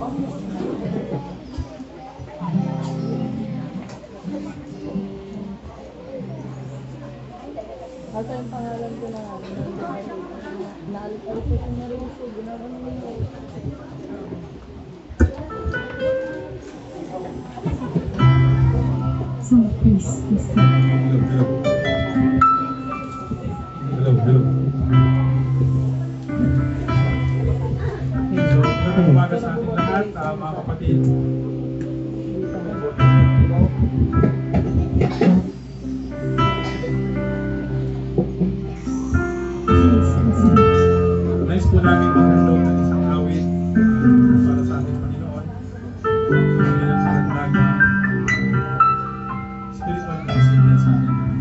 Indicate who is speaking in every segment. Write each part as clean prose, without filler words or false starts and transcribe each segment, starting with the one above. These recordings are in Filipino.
Speaker 1: Asa yung pangalan ko na naalit-alit ko siya na rin siya. Ginawa naman yun.
Speaker 2: So, please,
Speaker 3: Hello. So, magandang umaga sa ating lahat, mga kapatid. Nais po namin mag-handog ng isang awit para sa ating Panginoon. Bilang karagdag spiritual blessing din sa ating lahat.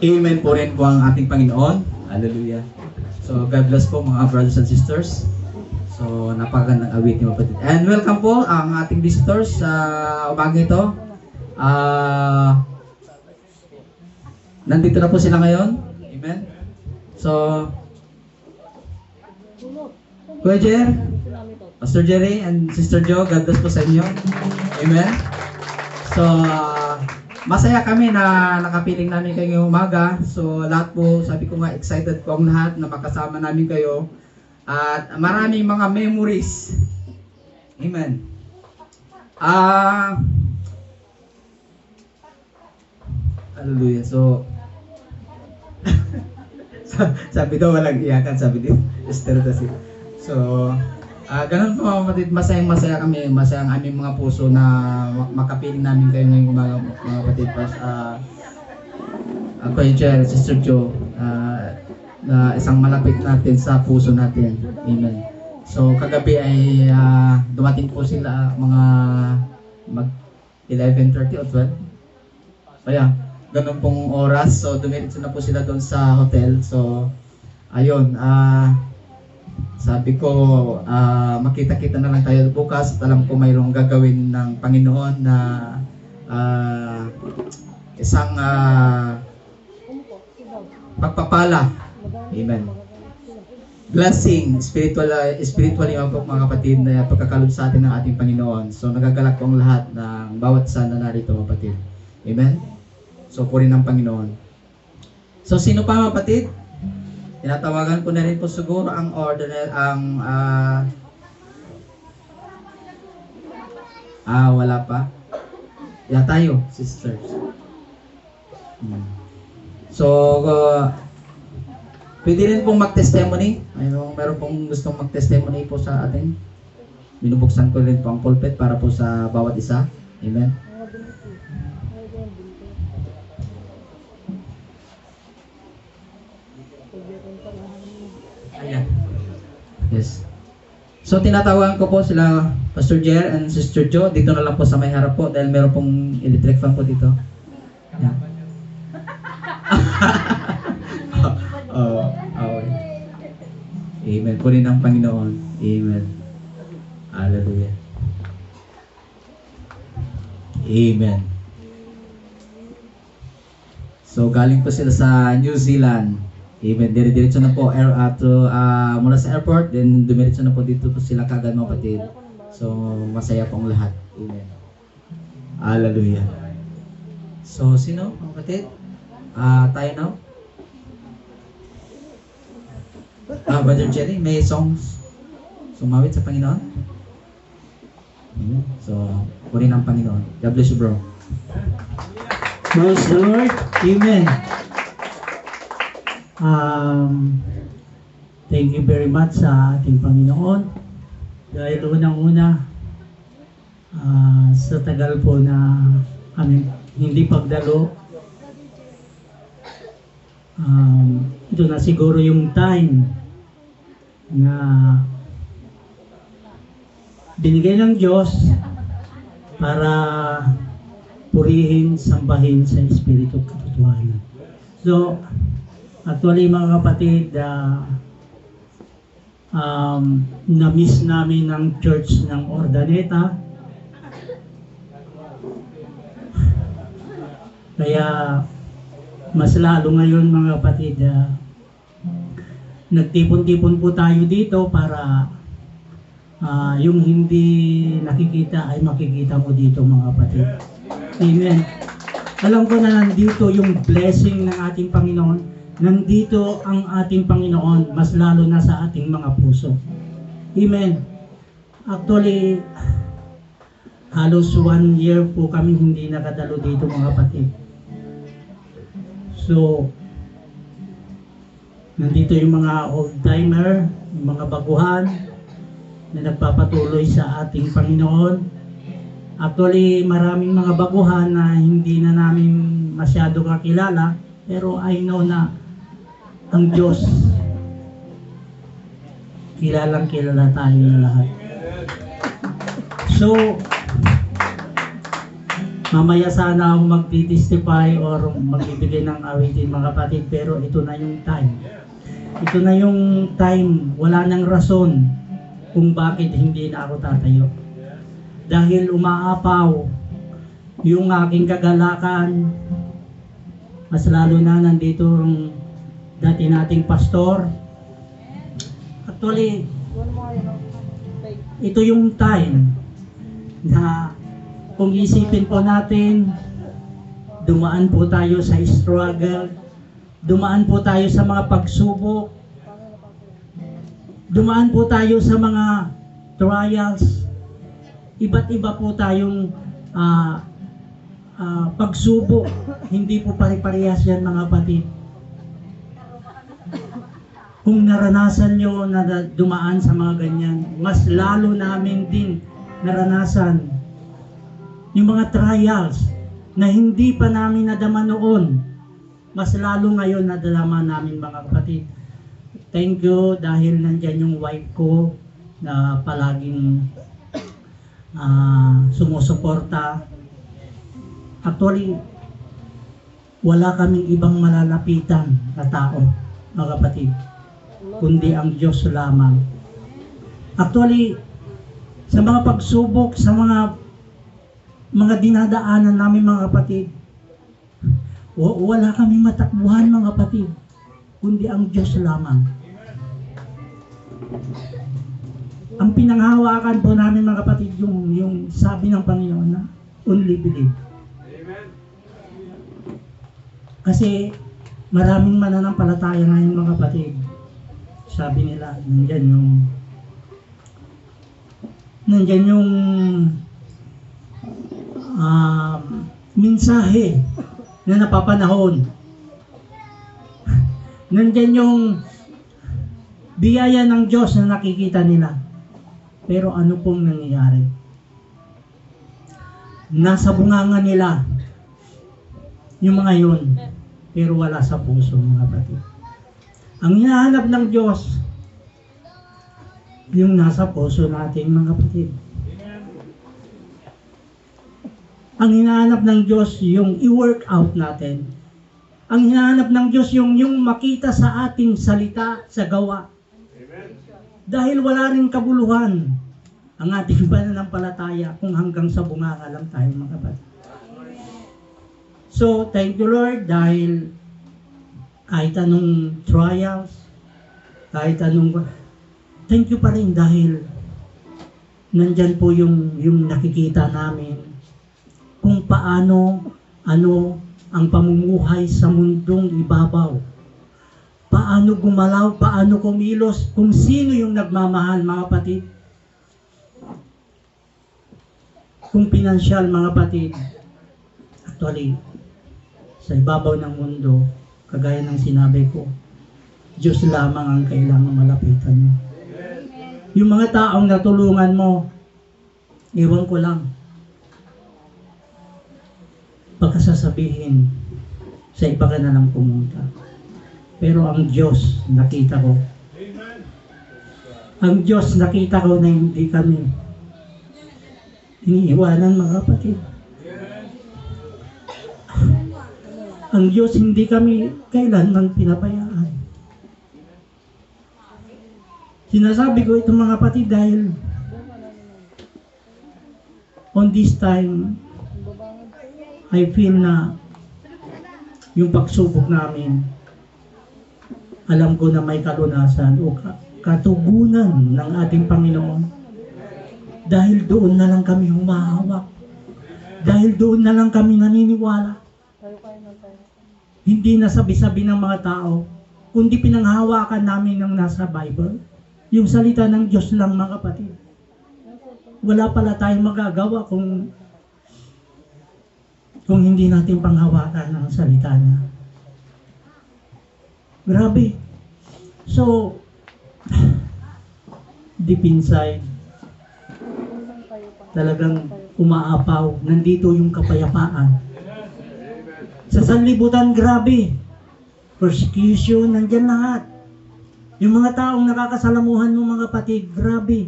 Speaker 2: Amen po rin po ang ating Panginoon. Hallelujah. So, God bless po mga brothers and sisters. So, napakagandang awit ni kapatid. And welcome po ang ating visitors sa umaga ito. Nandito na po sila ngayon. Amen. So, Kuya Jer, Pastor Jerry and Sister Jo, God bless po sa inyo. Amen. So, masaya kami na nakapiling namin kayo ngayong umaga. So, lahat po, sabi ko nga, excited po ang lahat na makasama namin kayo. At maraming mga memories. Amen. Hallelujah. So, sabi daw walang iyakan, sabi din Esther kasi. So, ganun po mga kapatid, masayang-masaya kami, masayang aming mga puso na makapiling namin kayo ngayong mga kapatid. Ako yung Sister Jo, na isang malapit natin sa puso natin. Amen. So, kagabi ay dumating po sila mga mag 11:30 o 12. Kaya, ganun pong oras. So, dumiretso na po sila doon sa hotel. So, ayun, sabi ko, makita-kita na lang tayo bukas at alam ko mayroong gagawin ng Panginoon na isang pagpapala. Amen. Blessing, spiritually mga kapatid na pagkakaloob sa atin ng ating Panginoon. So nagagalak po ang lahat ng bawat isa na narito kapatid. Amen. So puri ng Panginoon. So sino pa mga kapatid? Tinatawagan ko na rin po siguro ang wala pa. Tayo, sisters. So, pwede rin pong mag-testimony. Meron pong gustong mag-testimony po sa atin. Binubuksan ko rin po ang pulpit para po sa bawat isa. Amen. Ayan. Yes. So, tinatawagan ko po sila Pastor Jer and Sister Jo. Dito na lang po sa may harap po dahil meron pong electric fan po dito. Ayan. Okay. Amen. Punin ang Panginoon. Amen. Hallelujah. Amen. So, galing po sila sa New Zealand. Amen. Dire-diretso na po mula sa airport, then dumiretso na po dito po sila kagad mga kapatid. So, masaya pong lahat. Amen. Hallelujah. So, sino mga kapatid? Tayo now? Brother Jerry, may songs sumawit sa Panginoon? Amen. So, purin ang Panginoon. God bless you, bro.
Speaker 4: Praise the Lord. Amen. Thank you very much sa ating Panginoon. Dahil unang-una, sa tagal po na kami hindi pagdalo, ito na siguro yung time na binigay ng Diyos para purihin, sambahin sa Espiritu at Katotohanan. So, actually mga kapatid, na-miss namin ng church ng Ordaneta. Kaya mas lalo ngayon mga kapatid, nagtipon-tipon po tayo dito para yung hindi nakikita ay makikita mo dito mga kapatid. Amen. Alam ko na nandito yung blessing ng ating Panginoon. Nandito ang ating Panginoon, mas lalo na sa ating mga puso. Amen. Actually, halos 1 year po kami hindi nakadalo dito mga kapatid. So, nandito yung mga old-timer, yung mga baguhan na nagpapatuloy sa ating Panginoon. Actually, maraming mga baguhan na hindi na namin masyado kakilala, pero I know na ang Diyos, kilalang kilala tayo na lahat. So, Mamaya sana ako mag-testify or magbibigay ng awitin mga kapatid, pero ito na yung time. Ito na yung time, wala nang rason kung bakit hindi na ako tatayo. Dahil umaapaw yung aking kagalakan, mas lalo na nandito ang dati nating pastor. Actually, ito yung time na kung isipin po natin, dumaan po tayo sa struggle, dumaan po tayo sa mga pagsubok, dumaan po tayo sa mga trials, iba't iba po tayong pagsubok, hindi po pare-parehas yan mga kapatid. Kung naranasan nyo na dumaan sa mga ganyan, mas lalo namin din naranasan yung mga trials na hindi pa namin nadama noon, mas lalo ngayon nadama namin mga kapatid. Thank you dahil nandyan yung wife ko na palaging sumusuporta. Actually, wala kaming ibang malalapitan na tao mga kapatid, kundi ang Diyos lamang. Actually, sa mga pagsubok, sa mga dinadaanan namin mga kapatid, wala kaming matakbuhan mga kapatid, kundi ang Diyos lamang. Ang pinanghawakan po namin mga kapatid, yung sabi ng Panginoon na only believe. Kasi maraming mananampalataya ngayon mga kapatid. Sabi nila, nandyan yung mensahe na napapanahon. Nandyan yung biyaya ng Diyos na nakikita nila. Pero ano pong nangyayari? Nasa bunganga nila yung mga yun, pero wala sa puso mga kapatid. Ang hinahanap ng Diyos, yung nasa puso natin mga kapatid. Ang hinahanap ng Diyos, yung i-work out natin. Ang hinahanap ng Diyos, yung makita sa ating salita, sa gawa. Dahil wala rin kabuluhan ang ating pananampalataya kung hanggang sa bunganga lang tayo mga kapatid. So, thank you Lord dahil kahit anong trials, kahit anong, thank you pa rin dahil nandyan po yung nakikita namin kung paano, ang pamumuhay sa mundong ibabaw. Paano gumalaw, paano kumilos, kung sino yung nagmamahal mga kapatid. Kung pinansyal mga kapatid, actually, sa ibabaw ng mundo, kagaya ng sinabi ko, Diyos lamang ang kailangang malapitan mo. Yung mga taong natulungan mo, iwan ko lang, pagkasasabihin, sa iba ka na lang pumunta. Pero ang Diyos, nakita ko. Ang Diyos, nakita ko na hindi kami iniiwanan mga kapatid. Ang Diyos, hindi kami kailanman pinabayaan. Sinasabi ko ito mga kapatid dahil on this time, I feel na yung pagsubok namin, alam ko na may kalunasan o katugunan ng ating Panginoon. Dahil doon na lang kami humahawak. Dahil doon na lang kami naniniwala. Hindi na sabi-sabi ng mga tao, kundi pinanghawakan namin ng nasa Bible. Yung salita ng Diyos lang mga kapatid. Wala pala tayong magagawa kung hindi natin panghawakan ng salita niya. Grabe. So, deep inside, talagang umaapaw. Nandito yung kapayapaan. Sa sanlibutan, grabe. Persecution, nandyan lahat. Yung mga taong nakakasalamuhan mo mga kapatid, grabe.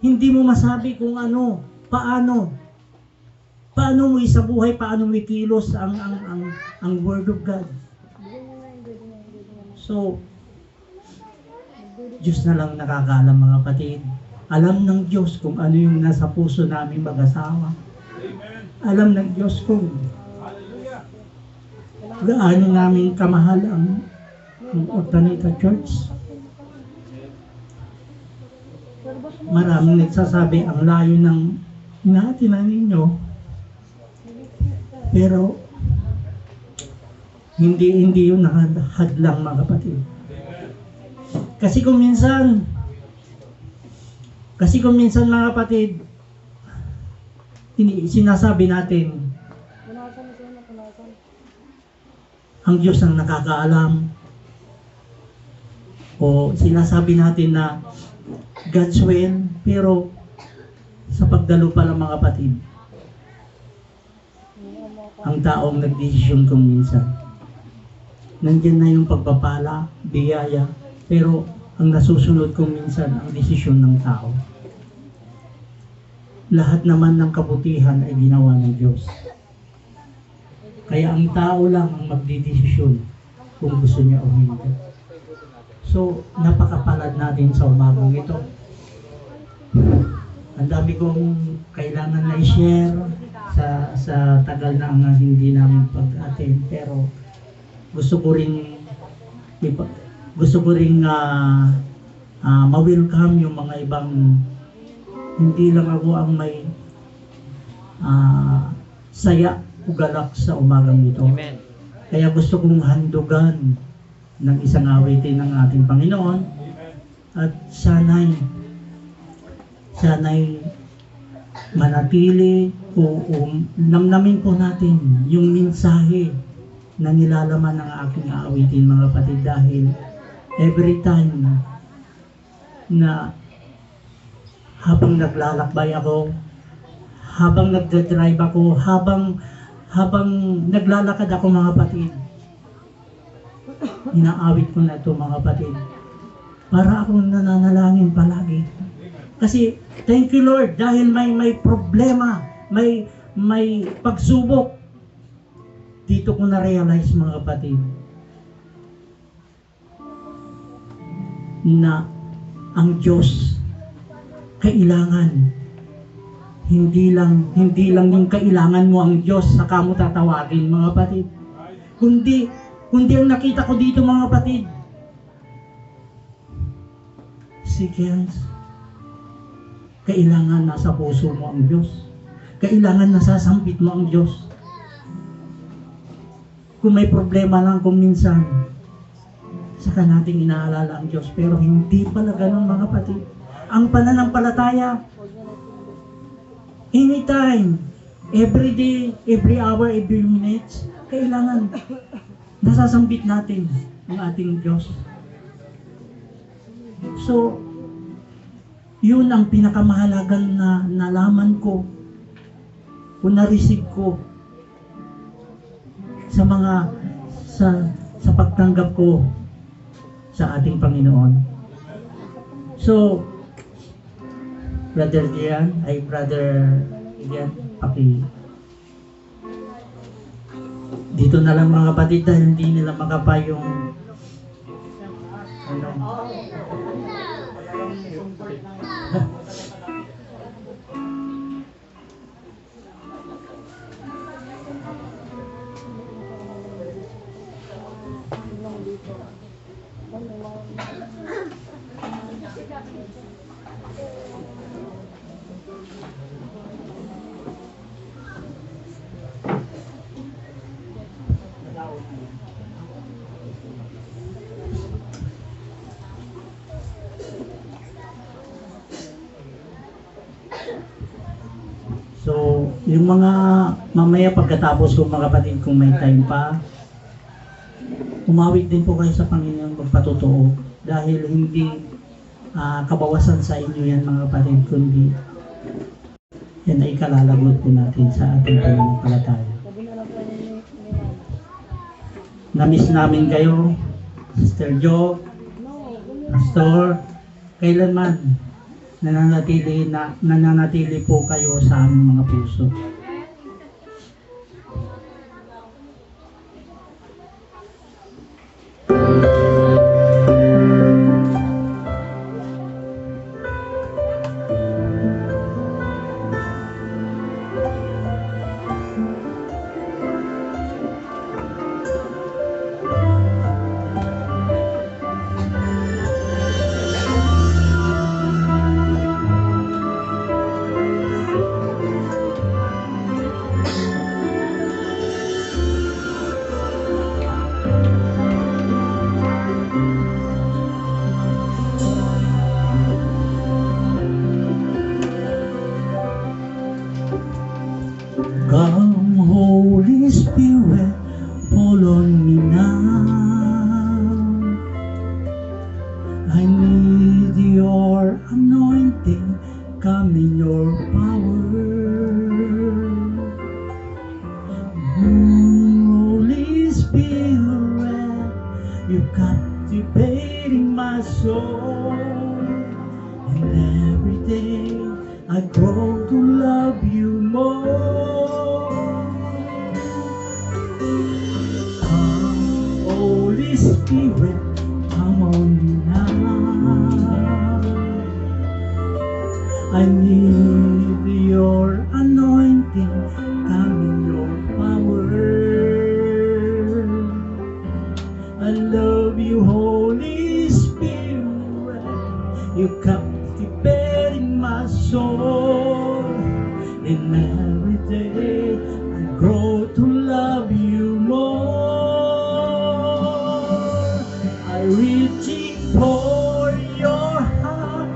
Speaker 4: Hindi mo masabi kung ano, paano. Paano mo isabuhay, paano mo ikilos ang Word of God. So, Diyos na lang nakakaalam mga kapatid. Alam ng Diyos kung ano yung nasa puso namin mag-asawa. Alam ng Diyos kung gaano namin kamahal ang Ordaneta Church. Maraming nagsasabi ang layo ng inaatinan ninyo. Pero hindi yun nakahadlang mga kapatid. Kasi kung minsan mga kapatid, sinasabi natin, ang Diyos ang nakakaalam. O sinasabi natin na God's will, pero sa pagdalo pala mga kapatid, ang taong nagdesisyon kung minsan. Nandiyan na yung pagpapala, biyaya, pero ang nasusunod kung minsan ang desisyon ng tao. Lahat naman ng kabutihan ay ginawa ng Diyos. Kaya ang tao lang ang magdidesisyon kung gusto niya o hindi. So, napakapalad natin sa umagang ito. Ang dami kong kailangan na i-share sa tagal na hindi namin pag-attend, pero gusto ko ring ma-welcome yung mga ibang, hindi lang ako ang may saya o galak sa umagang ito.
Speaker 2: Amen.
Speaker 4: Kaya gusto kong handugan ng isang awitin ng ating Panginoon at sana'y manatili o namnamin po natin yung mensahe na nilalaman ng aking aawitin mga kapatid, dahil every time na habang naglalakbay ako, habang nagdadrive ako, habang naglalakad ako mga kapatid, inaawit ko na ito mga kapatid, para akong nananalangin palagi. Kasi thank you Lord, dahil may problema, may pagsubok, dito ko na-realize mga kapatid na ang Diyos kailangan, hindi lang yung kailangan mo ang Diyos saka mo tatawagin mga kapatid, kundi ang nakita ko dito mga kapatid, seconds, kailangan nasa puso mo ang Diyos, kailangan nasasambit mo ang Diyos. Kung may problema lang kung minsan, saka nating inaalala ang Diyos, pero hindi pala ganun mga kapatid. Ang pananampalataya, anytime, every day, every hour, every minute, kailangan nasasambit natin ang ating Diyos. So, yun ang pinakamahalagang na nalaman ko o na-receive ko sa pagtanggap ko sa ating Panginoon. So, Brother Gian, dito na lang mga kapatid, dahil hindi nila makapa yung So, yung mga mamaya pagkatapos ko mga kapatid, kung may time pa, umawit din po kayo sa Panginoon, magpatotoo, dahil hindi kabawasan sa inyo yan mga kapatid, kundi yan ay kalalagot po natin sa ating pananampalataya. Namiss namin kayo, Sister Jo, Pastor, kailanman nananatili po kayo sa aming mga puso. I need your anointing, come in your power. Holy Spirit, you captivating my soul. And every day I grow to love you more. Come, Holy Spirit, come on now. I need your anointing, come in your power. I love you, Holy Spirit, you captivating my soul. And every day I grow to love you more. I reaching for your heart,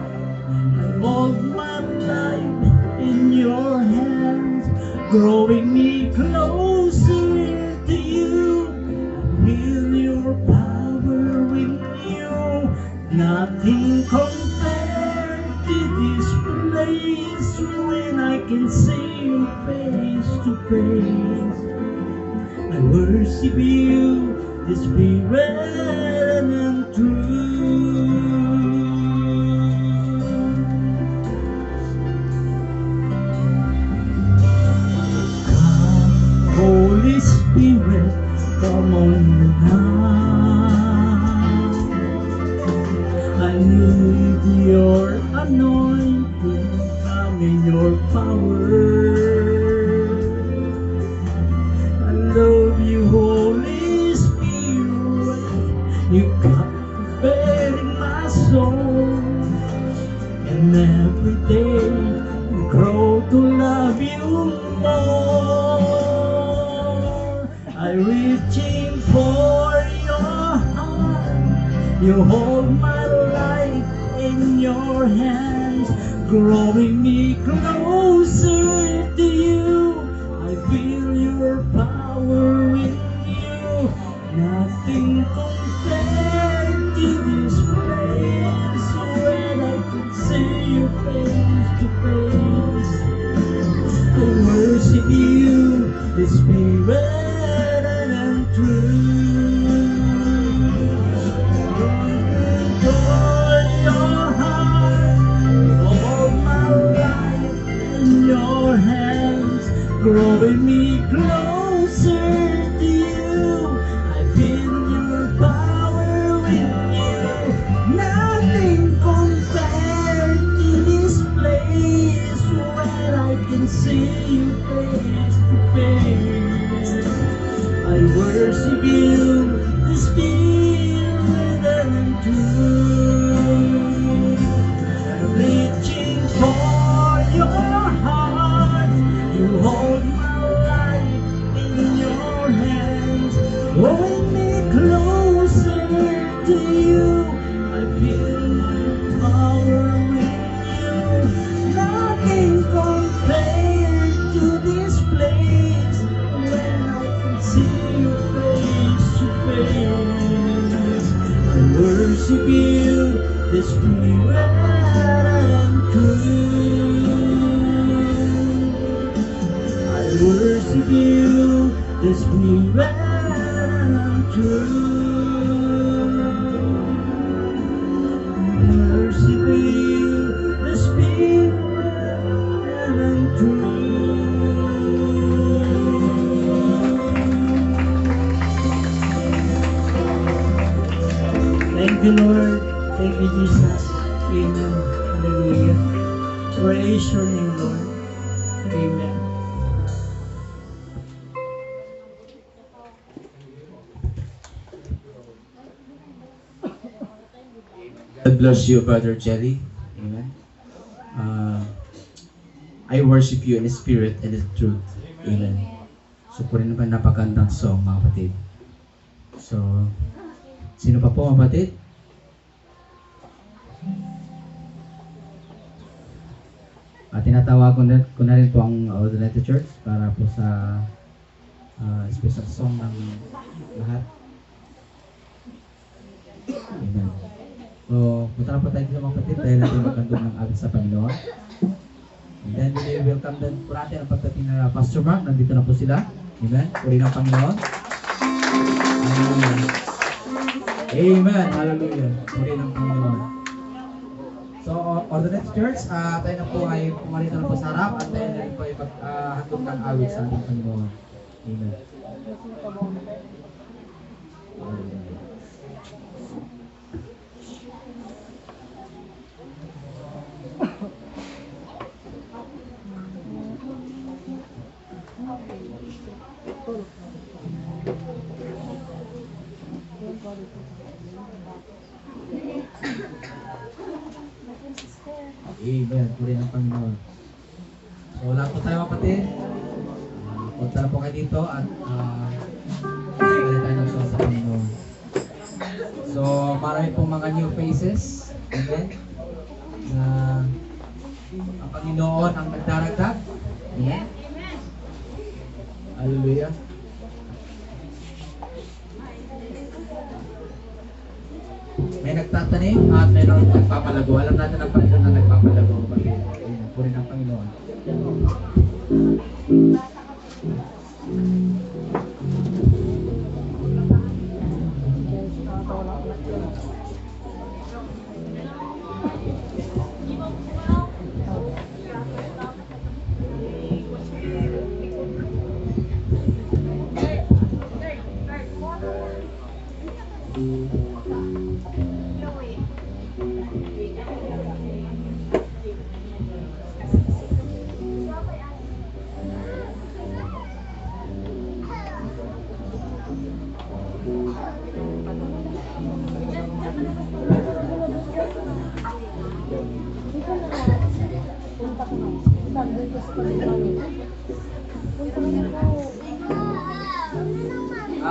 Speaker 4: I hold my life in your hands, growing me closer to you. I feel your power in you, nothing compared to this place when I can see you face to face. I worship you, the Spirit and truth. Come, Holy Spirit, come on now. I need your anointing, come in your power. I love you, Holy Spirit, you captivating my soul. And every day I grow to love you more. I reaching for your heart, you hold my life in your hands, growing me closer to you. I feel your power in you, nothing compared to this place when I can see you face to face. I worship you, the Spirit and truth. For your heart, hold my life in your hands, growing me closer to you. I feel your power in you, nothing compared to this place where I can see you face to face. I worship you, the Spirit and truth. I'm reaching for your heart, you hold my life in your hands, holding me closer to you. I feel your power in you, nothing compared to this place when I can see you face to face. I worship you, the Spirit and truth. I worship you, the Spirit and truth. I worship you, the Spirit and truth. Thank you, Lord. Thank you, Jesus. Amen. Hallelujah. Praise your name, Lord. Amen.
Speaker 2: God bless you, Brother Jelly. Amen. I worship you in the spirit and the truth. Amen. So, po rin naman napagandang song, mga kapatid. So, sino pa po, mga kapatid? Tinatawag ko na rin po ang Ordinary Church para po sa special song ng lahat. Amen. So, punta na po tayo sa mga kapatid dahil natin magkandong ng awit sa Panginoon. And then, we welcome din po natin ang pagdating na Pastor Mark. Nandito na po sila. Amen. Puri ng Panginoon. Hallelujah. Amen. Hallelujah. Puri ng Panginoon. So, on the next church, tayo na po ay pumarito na po sa harap at tayo na rin po ay handog ng awit sa ating Panginoon. Amen. Hallelujah. Amen. Puri ng Panginoon. So, lahat po tayo kapatid. Punta na po kayo dito at balik tayo ng sa Panginoon. So, marami pong mga new faces. Amen. Na ang Panginoon ang nagdaragdag. Amen. Hallelujah. May nagtatanim at may nagpapalago. Alam natin ang Panginoon na nagpapalago. Puri ng Panginoon.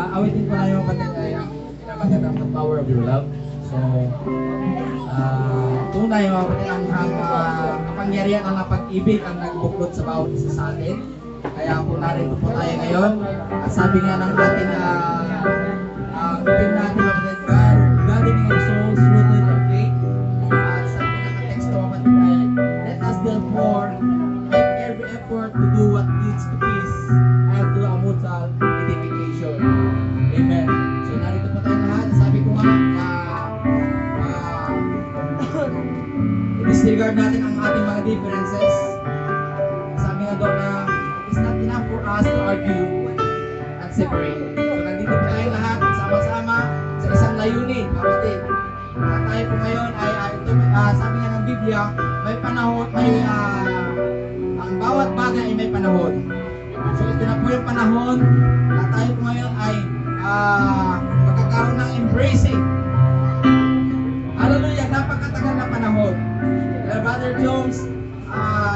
Speaker 2: Awitin ko na yung kapatid ay ang pinamagandang The Power of Your Love. So, tunay mga kapatid ang kapangyarihan ng pag-ibig ang nagbuklod sa bawat isa sa atin. Kaya po narito po tayo ngayon. At sabi nga ng ating theme natin mga kapatid, gardening of souls rooted in faith. At sabi nga ng text mga kapatid ay, let us therefore make every effort to do what leads to peace and to a mutual edification. Amen. So narito po tayo lahat. Sabi ko nga, disregard natin ang ating mga differences. Sabi nga doon na it's not enough for us to argue and separate. So nandito po tayo lahat, sama-sama sa isang layunin, kapatid. Tayo po ngayon ay sabi nga ng Biblia, may panahon, ang bawat bagay ay may panahon. So ito na po yung panahon na tayo po ngayon ay magkakaroon ng embracing. Hallelujah, napakatagal na panahon. Brother Jones,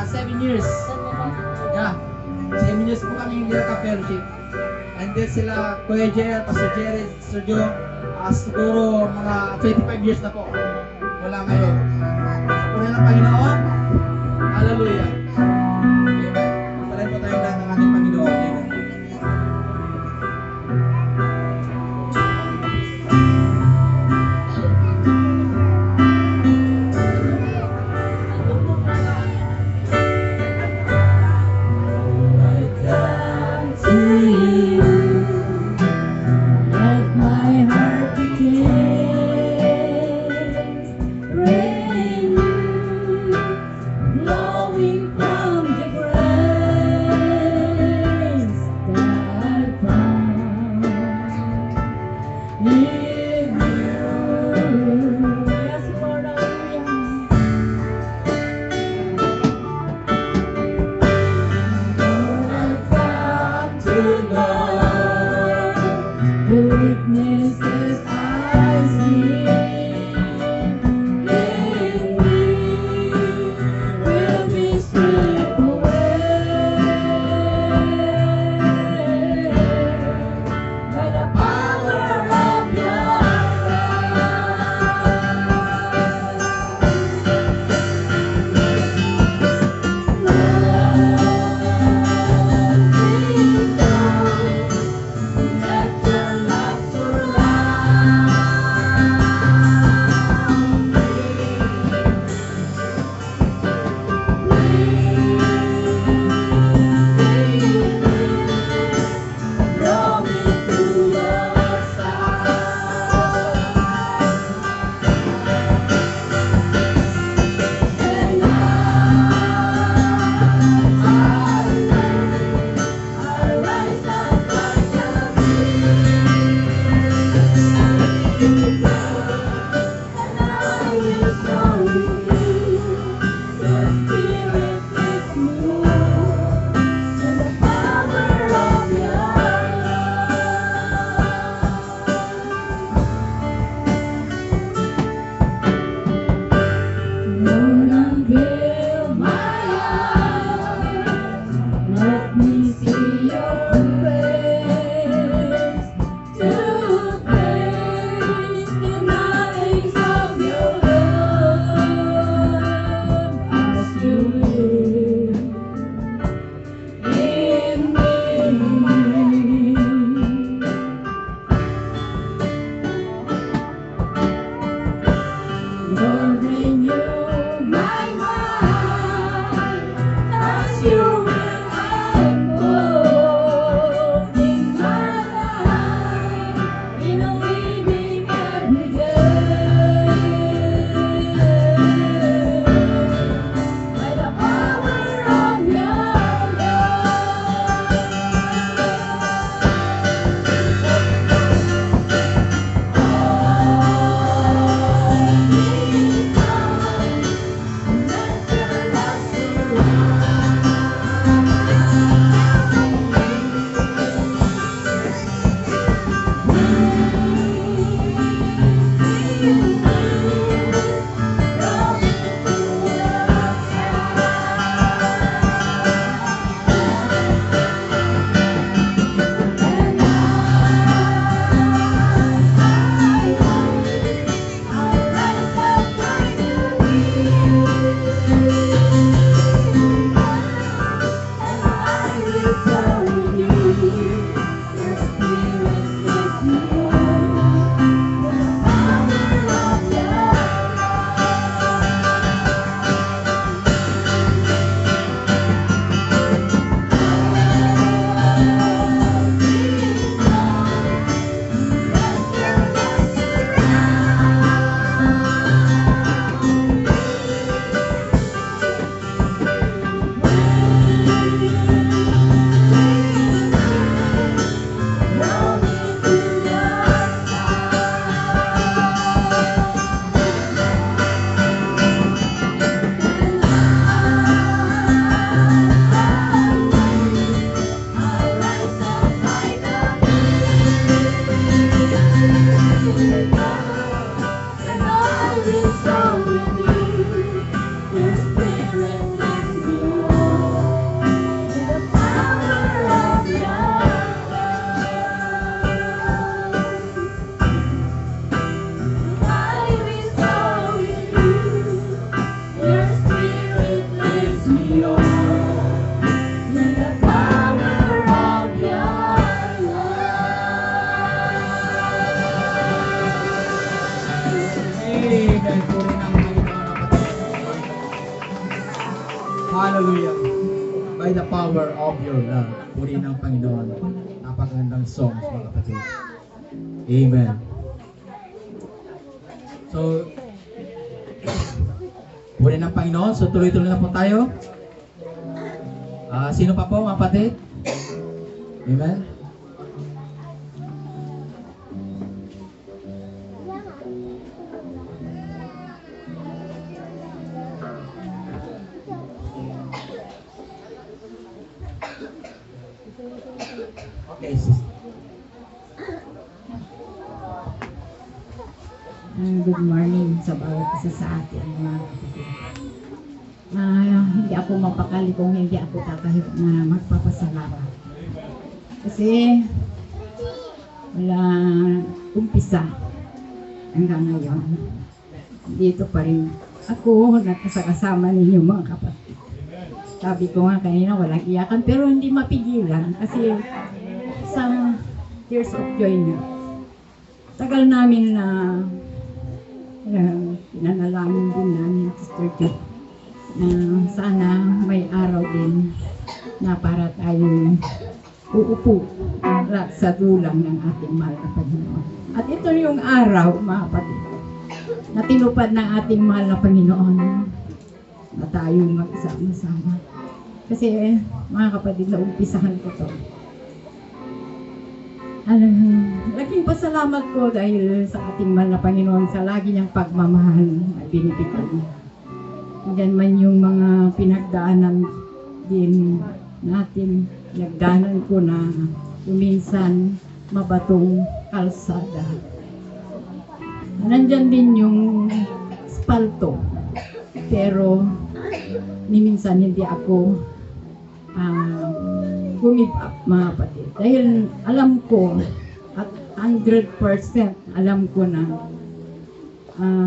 Speaker 2: 7 years. Yeah, 7 years po kami hindi naka-fellowship. And then sila, Kuya Jer, Pastor Jerry, Sir Joe, siguro mga 25 years na po. Wala ngayon. Puri ng Panginoon. Hallelujah. Amen. Pagpalain po tayo lahat ng ating Panginoon. Amen.
Speaker 5: Blowing
Speaker 1: holding you, my mind, as you will unfold in my life, in a living every day. By the power of your
Speaker 2: Hallelujah. By the power of your love. Puri ng Panginoon. Napakagandang songs, mga kapatid. Amen. So, puri ng Panginoon. So, tuloy-tuloy na po tayo. Sino pa po, mga kapatid? Amen. Okay, sister.
Speaker 5: Good morning sa bawat isa sa atin, mga kapatid. Hindi ako mapakali kung hindi ako kakahit na magpapasalamat. Kasi wala umpisa hanggang ngayon. Dito pa rin ako nakasakasama ninyo, mga kapatid. Sabi ko nga kanina walang iyakan pero hindi mapigilan kasi sa tears of joy na tagal namin na pinanalangin din namin, Sister Jo, na sana may araw din na para tayo uupo sa dulang ng ating mahal na Panginoon. At ito yung araw, mga kapatid, na tinupad ng ating mahal na Panginoon na tayo magsama-sama. Kasi mga kapatid, naumpisahan ko to. Laking pasalamat ko dahil sa ating mahal na Panginoon sa lagi niyang pagmamahal na binibigay niya. Diyan man yung mga pinagdaanan din natin, pinagdaanan ko na minsan mabatong kalsada. Nandyan din yung spalto, pero minsan hindi ako give up, mga kapatid. Dahil alam ko at 100% alam ko na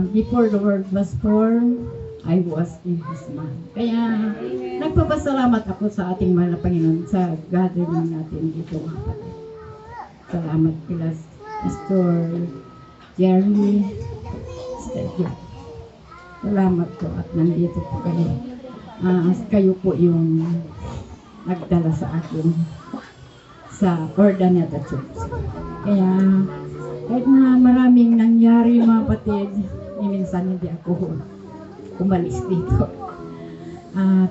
Speaker 5: before the world was formed, I was in His mind. Kaya nagpapasalamat ako sa ating mahal na Panginoon sa gathering natin dito, mga kapatid. Salamat kila Pastor Jeremy, Sister Jo. Salamat po at nandito po kayo. Kayo po yung nagdala sa akin sa Ordaneta Church. Kaya kahit na maraming nangyari mga kapatid, minsan hindi ako umalis dito.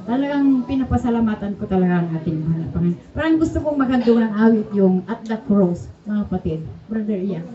Speaker 5: Talagang pinapasalamatan ko talaga ang ating mahal na Panginoon. Parang gusto kong maghandog ng awit yung At the Cross, mga kapatid. Brother Ian.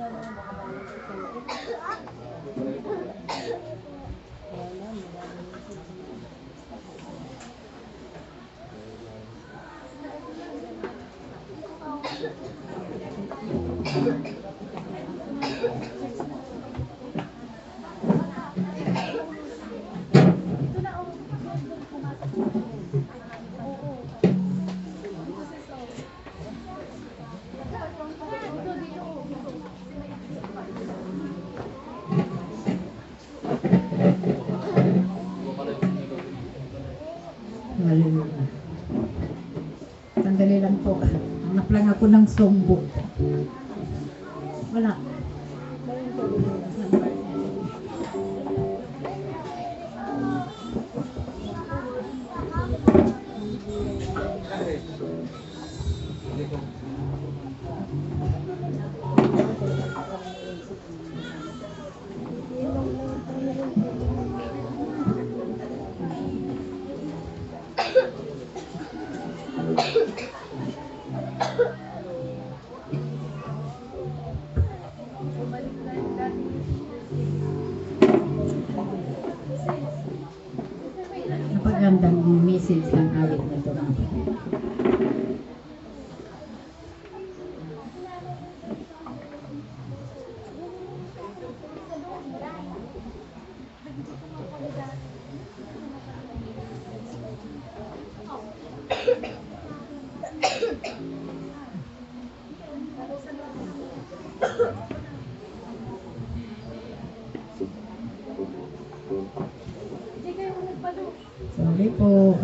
Speaker 5: Hallelujah. Sandali lang po. Hanap lang ako ng songbo. Wala. Napagandang message ng awit nito mga kapatid. Sorry po.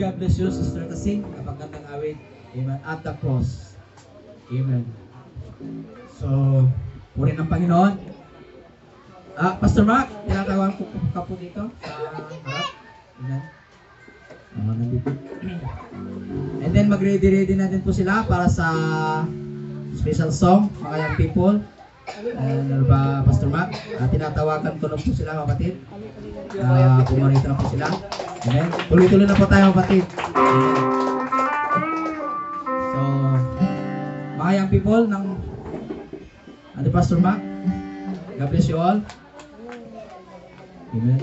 Speaker 2: God bless you, Sister Tasing. Napagandang awit. Amen. At the cross. Amen. So, puri ng Panginoon. Pastor Mark, tinatawagan ko ka po dito sa harap. Amen. Nandito. And then mag-ready natin po sila para sa special song, mga young people. Ano ba, Pastor Mark? Tinatawagan ko lang po sila, kapatid. Pumarito na po sila. Amen. Tuloy-tuloy na po tayo, kapatid. Amen. So, mga young people ng Pastor Mark, God bless you all. Amen.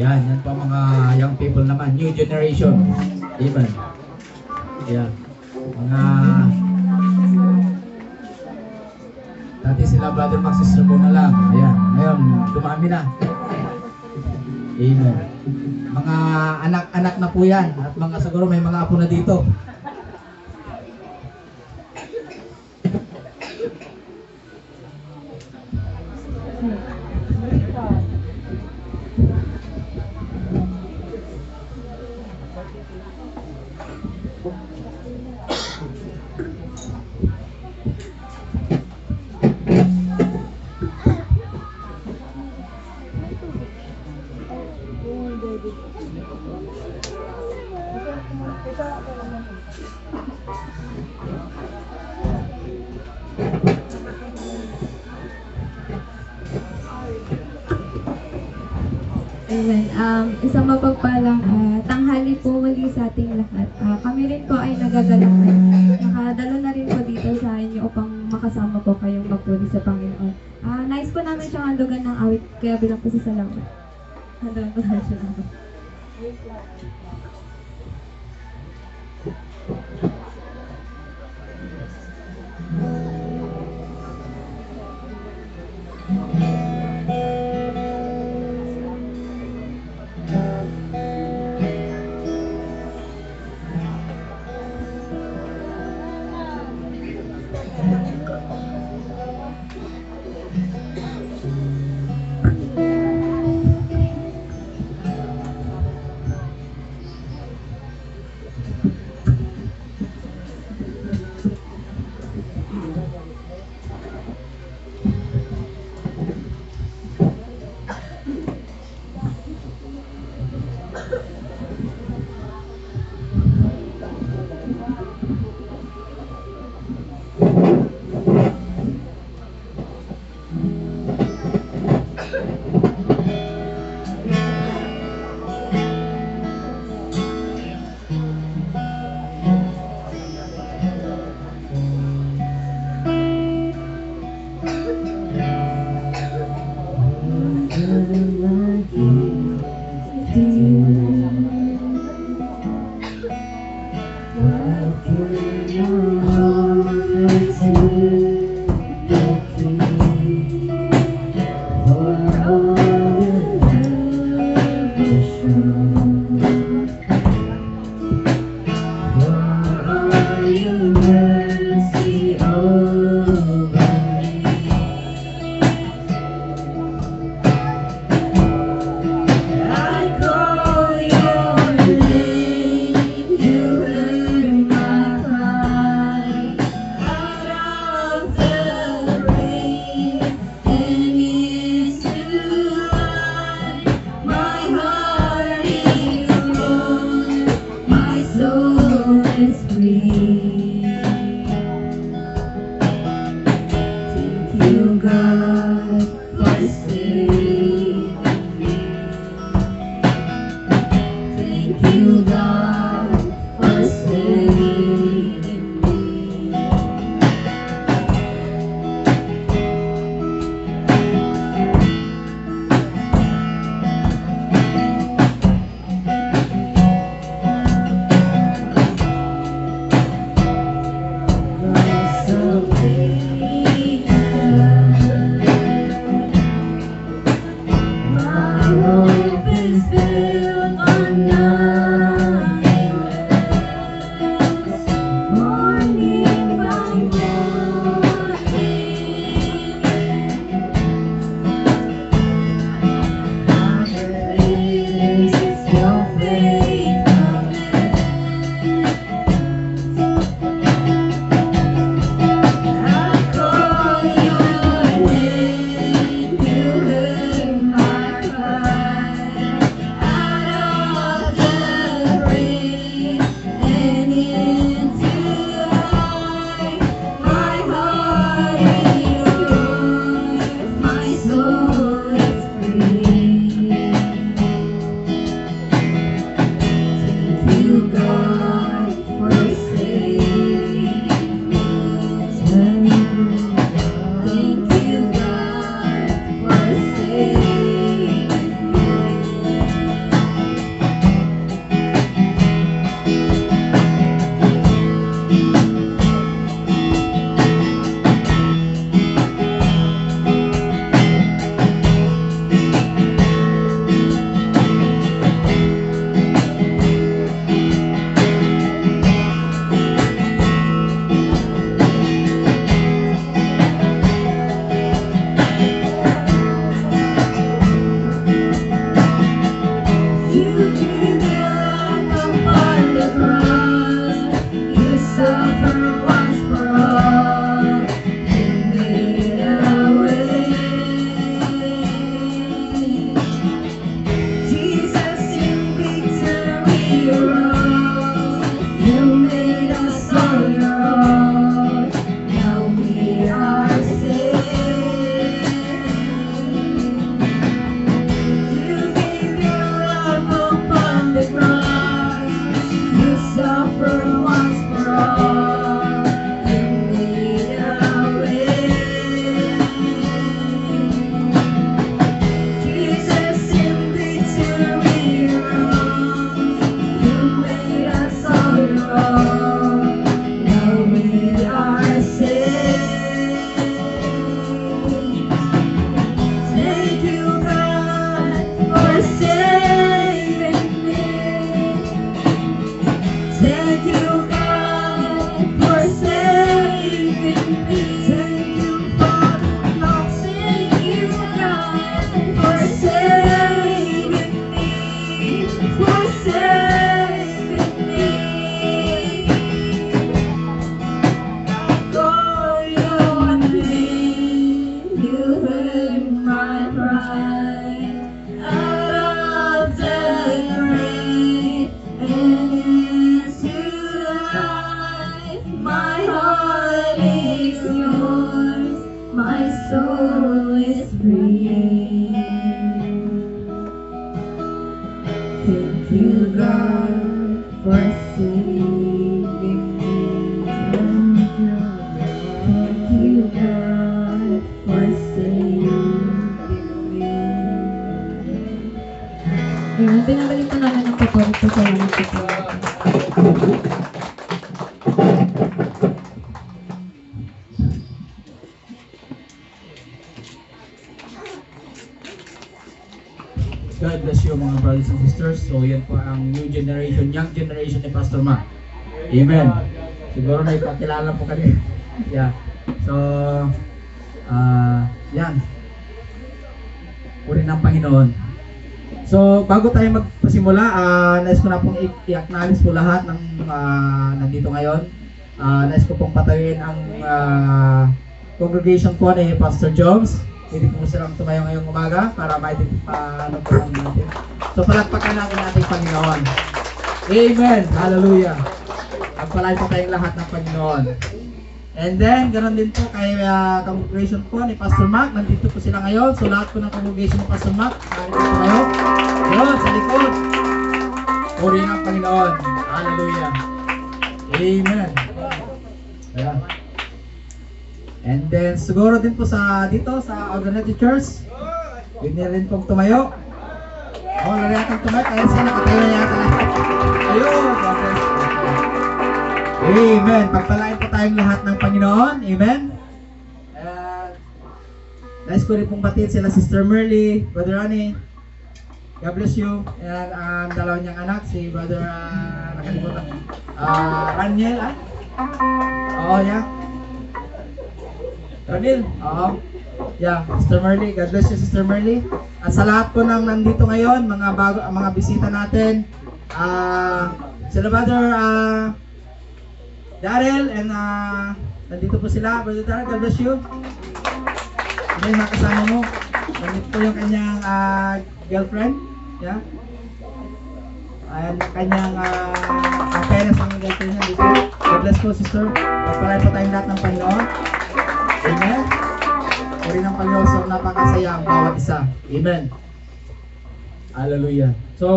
Speaker 2: Yan pa mga young people naman, new generation. Amen. Yan. Mga dati sila brother Max, sister po na lang. Ayan. Ngayon, dumami na. Amen. Mga anak-anak na po yan. At mga siguro may mga apo na dito.
Speaker 1: Amen. Isang mapagpalang tanghali po muli sa ating lahat. Kami rin po ay nagagalakan. Nakadalo na rin po dito sa inyo upang makasama po kayong magpuli sa Panginoon. Nais po namin siyang handugan ng awit, kaya bilang po sa salamat. Handugan po namin siya ng awit. Binabalik ko naman ng papuri po sa mga po.
Speaker 2: God bless you mga brothers and sisters. So yan po ang new generation, young generation ni Pastor Mac. Amen. Siguro na ipakilala po kanina. Yeah. So, yan. Puri ng Panginoon. So, bago tayo magpasimula, nais ko na pong i-acknowledge po lahat ng nandito ngayon. Nais ko pong patawin ang congregation po ni Pastor Jones. Hindi po silang tumayo ngayong umaga para ma-identify natin. So, palagpakan natin ating Panginoon. Amen. Hallelujah. Pagpalain po tayong lahat ng Panginoon. And then, ganoon din po kay congregation po ni Pastor Mac. Nandito po sila ngayon. So, lahat po ng congregation ni Pastor Mac, narito po kayo. Yun, sa likod. Puri ng Panginoon. Hallelujah. Amen. Ayan. And then, siguro din po dito sa Organized Church, hindi rin pong tumayo. Wala yatang tumayo, kaya sila nakatayo na yata lahat. Ayun, God bless you. Amen. Pagpalain po tayong lahat ng Panginoon. Amen. Nais ko rin pong batiin sila Sister Merly, Brother Ronnie. God bless you. And ang dalawa niyang anak, si Brother, nakalimutan. Raniel, Oo, yeah. Ranil, oo. Yeah, Sister Merly. God bless you, Sister Merly. At sa lahat po ng nandito ngayon, mga bisita natin, sila Brother, Daryl, and nandito po sila. Brother Daryl, God bless you. Ano yung mga kasama mo? Nandito po yung kanyang girlfriend. Yeah. Ayan, kanyang parents ang girlfriend niya dito. God bless po, sister. Pagpalain po tayong lahat ng Panginoon. Amen. Puri ng Panginoon, so napakasaya ang bawat isa. Amen. Hallelujah. So,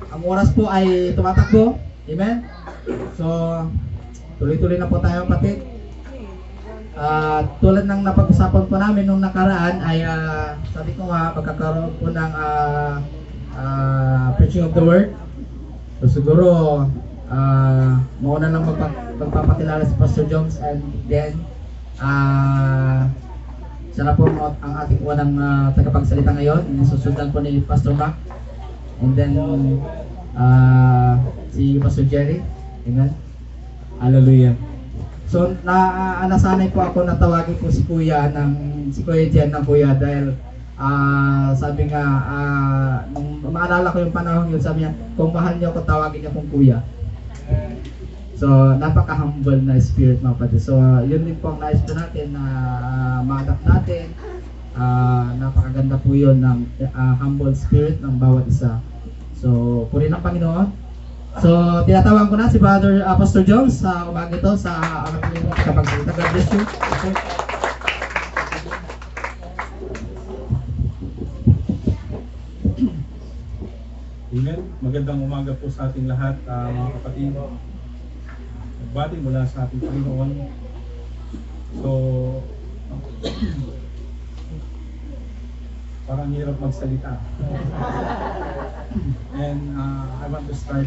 Speaker 2: ang oras po ay tumatakbo. Amen. So, tuloy-tuloy na po tayo, kapatid. Tulad ng napag-usapan po namin nung nakaraan ay sabi ko nga pagkakaroon po ng preaching of the word. So siguro mauna lang magpapakilala si Pastor Jones, and then siya na po ang ating unang tagapagsalita ngayon. Susundan po ni Pastor Mac, and then si Pastor Jerry. Amen. Hallelujah. So nasanay po ako na tawagin po si Kuya Jen ng Kuya dahil sabi nga nung maalala ko yung panahon yun, sabi niya kung mahal niyo ako tawagin niyo akong Kuya. So napaka-humble na spirit mga kapatid. So yun din po ang nais po natin na ma-adapt natin. Napakaganda po yun ng humble spirit ng bawat isa. So puri ng Panginoon. So, tinatawag ko na si Brother Pastor Jones sa umaga ito sa ating kapagsalita. God bless you. Okay.
Speaker 3: Amen. Magandang umaga po sa ating lahat, mga kapatid. Nagbati mula sa ating Panginoon. So, parang hirap magsalita. And I want to start